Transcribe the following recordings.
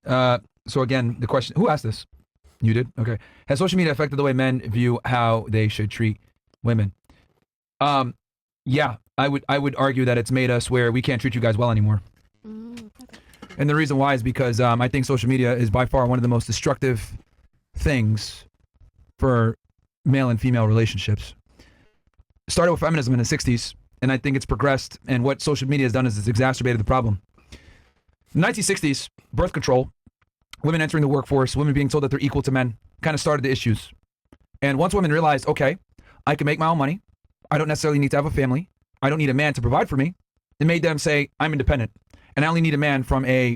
So again, the question, who asked this? You did? Okay. Has social media affected the way men view how they should treat women? Yeah, I would argue that it's made us where we can't treat you guys well anymore. Okay. And the reason why is because I think social media is by far one of the most destructive things for male and female relationships. It started with feminism in the 60s, and I think it's progressed, and what social media has done is it's exacerbated the problem. In the 1960s, birth control, women entering the workforce, women being told that they're equal to men, kind of started the issues. And once women realized, okay, I can make my own money, I don't necessarily need to have a family, I don't need a man to provide for me, it made them say, I'm independent, and I only need a man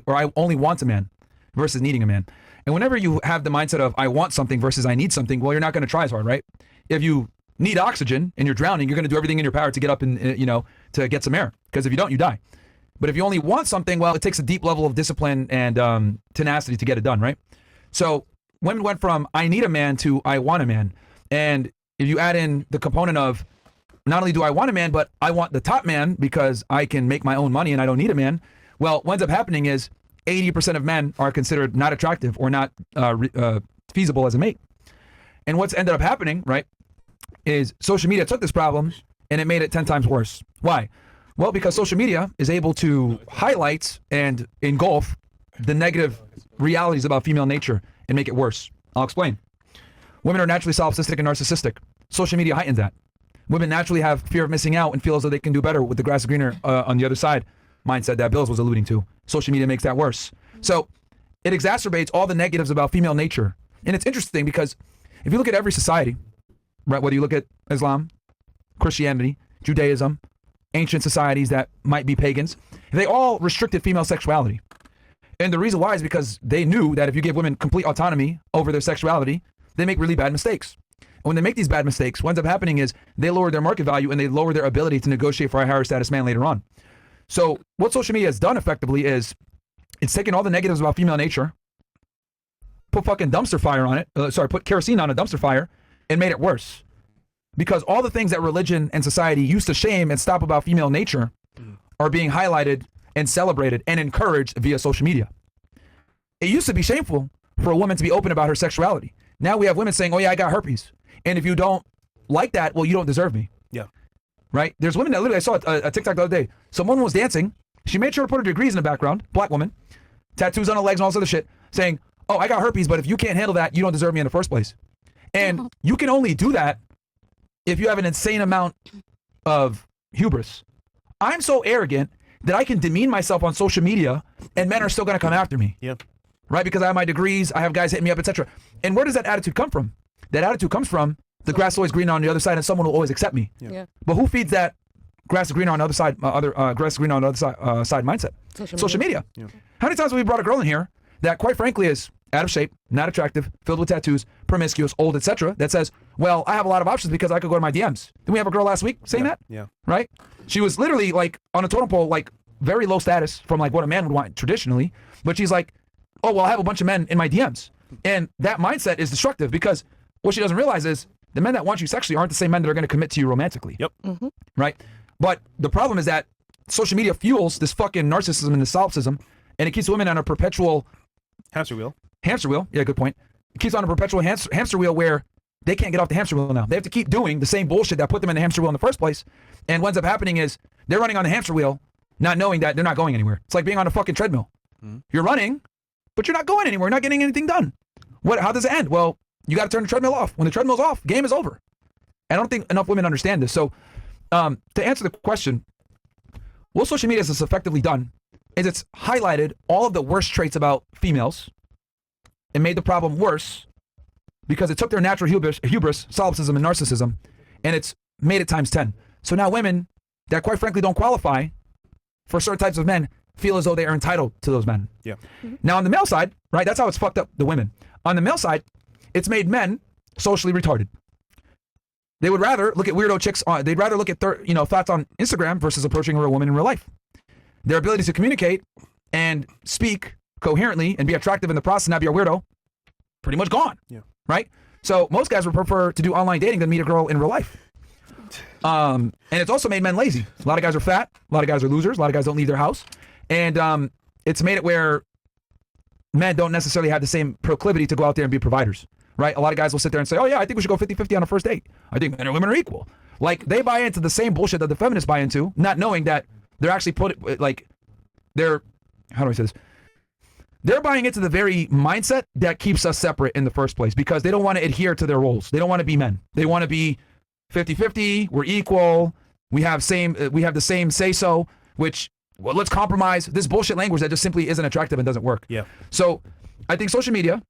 or I only want a man versus needing a man. And whenever you have the mindset of I want something versus I need something, well, you're not going to try as hard, right? If you need oxygen and you're drowning, you're going to do everything in your power to get up and, to get some air. Because if you don't, you die. But if you only want something, well, it takes a deep level of discipline and tenacity to get it done, right? So women went from I need a man to I want a man. And if you add in the component of not only do I want a man, but I want the top man because I can make my own money and I don't need a man. Well, what ends up happening is 80% of men are considered not attractive or not feasible as a mate. And what's ended up happening, right, is social media took this problem and it made it 10 times worse. Why? Well, because social media is able to highlight and engulf the negative realities about female nature and make it worse. I'll explain. Women are naturally solipsistic and narcissistic. Social media heightens that. Women naturally have fear of missing out and feel as though they can do better with the grass is greener on the other side mindset that Bills was alluding to. Social media makes that worse. So it exacerbates all the negatives about female nature. And it's interesting because if you look at every society, right, whether you look at Islam, Christianity, Judaism, ancient societies that might be pagans, they all restricted female sexuality. And the reason why is because they knew that if you give women complete autonomy over their sexuality, they make really bad mistakes. And when they make these bad mistakes, what ends up happening is they lower their market value and they lower their ability to negotiate for a higher status man later on. So what social media has done effectively is it's taken all the negatives about female nature, put fucking dumpster fire on it, put kerosene on a dumpster fire and made it worse. Because all the things that religion and society used to shame and stop about female nature are being highlighted and celebrated and encouraged via social media. It used to be shameful for a woman to be open about her sexuality. Now we have women saying, oh yeah, I got herpes. And if you don't like that, well, you don't deserve me. Yeah. Right? There's women that literally, I saw a TikTok the other day. Some woman was dancing. She made sure to put her degrees in the background, black woman, tattoos on her legs and all this other shit, saying, oh, I got herpes, but if you can't handle that, you don't deserve me in the first place. And you can only do that if you have an insane amount of hubris. I'm so arrogant that I can demean myself on social media and men are still going to come after me. Yep. Right? Because I have my degrees, I have guys hitting me up, etc. And where does that attitude come from? That attitude comes from the grass is always greener on the other side and someone will always accept me. Yeah. But who feeds that grass is greener on the other side, grass is greener on the other side mindset? Social media. Yeah. How many times have we brought a girl in here that quite frankly is out of shape, not attractive, filled with tattoos, promiscuous, old, etc. that says, well, I have a lot of options because I could go to my DMs. Didn't we have a girl last week saying that? Yeah. Right? She was literally like on a totem pole, like very low status from like what a man would want traditionally. But she's like, oh, well, I have a bunch of men in my DMs. And that mindset is destructive because what she doesn't realize is the men that want you sexually aren't the same men that are going to commit to you romantically. Yep. Mm-hmm. Right? But the problem is that social media fuels this fucking narcissism and this solipsism, and it keeps women on a perpetual hamster wheel. Hamster wheel. Yeah, good point. It keeps on a perpetual hamster wheel where they can't get off the hamster wheel now. They have to keep doing the same bullshit that put them in the hamster wheel in the first place. And what ends up happening is they're running on the hamster wheel, not knowing that they're not going anywhere. It's like being on a fucking treadmill. Mm-hmm. You're running, but you're not going anywhere. You're not getting anything done. How does it end? Well, you got to turn the treadmill off. When the treadmill's off, game is over. I don't think enough women understand this. So to answer the question, what social media has effectively done is it's highlighted all of the worst traits about females and made the problem worse because it took their natural hubris, solipsism, and narcissism, and it's made it times 10. So now women that quite frankly don't qualify for certain types of men feel as though they are entitled to those men. Yeah. Now on the male side, right, that's how it's fucked up the women. On the male side, it's made men socially retarded. They would rather look at weirdo chicks they'd rather look at thoughts on Instagram versus approaching a real woman in real life. Their ability to communicate and speak coherently and be attractive in the process and not be a weirdo, pretty much gone. Yeah. Right? So most guys would prefer to do online dating than meet a girl in real life. And it's also made men lazy. A lot of guys are fat. A lot of guys are losers. A lot of guys don't leave their house. And it's made it where men don't necessarily have the same proclivity to go out there and be providers, right? A lot of guys will sit there and say, oh yeah, I think we should go 50-50 on a first date. I think men and women are equal. Like, they buy into the same bullshit that the feminists buy into, not knowing that they're actually how do I say this? They're buying into the very mindset that keeps us separate in the first place, because they don't want to adhere to their roles. They don't want to be men. They want to be 50-50, we're equal, we have the same say-so, which, well, let's compromise. This bullshit language that just simply isn't attractive and doesn't work. Yeah. So I think social media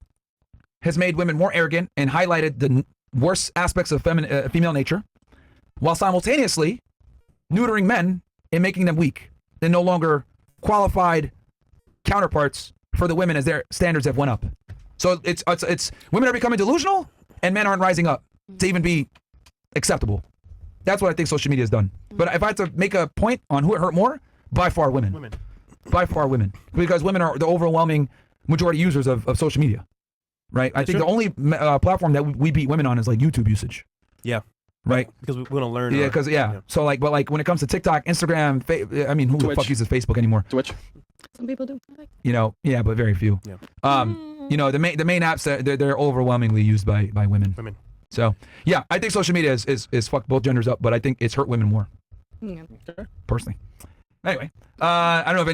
has made women more arrogant and highlighted the worst aspects of female nature, while simultaneously neutering men and making them weak and no longer qualified counterparts for the women as their standards have went up. So it's women are becoming delusional and men aren't rising up to even be acceptable. That's what I think social media has done. But if I had to make a point on who it hurt more, by far women. By far women. Because women are the overwhelming majority users of social media. Right? I think the only platform that we beat women on is like YouTube usage. Yeah. Right? Because we want to learn. Yeah, because So like, but like when it comes to TikTok, Instagram, I mean, who Twitch. the fuck uses Facebook anymore? Twitch. Some people do. You know, yeah, but very few. Yeah. You know, the main apps they're overwhelmingly used by women. So yeah, I think social media is fucked both genders up, but I think it's hurt women more. Yeah. Personally. Anyway, I don't know if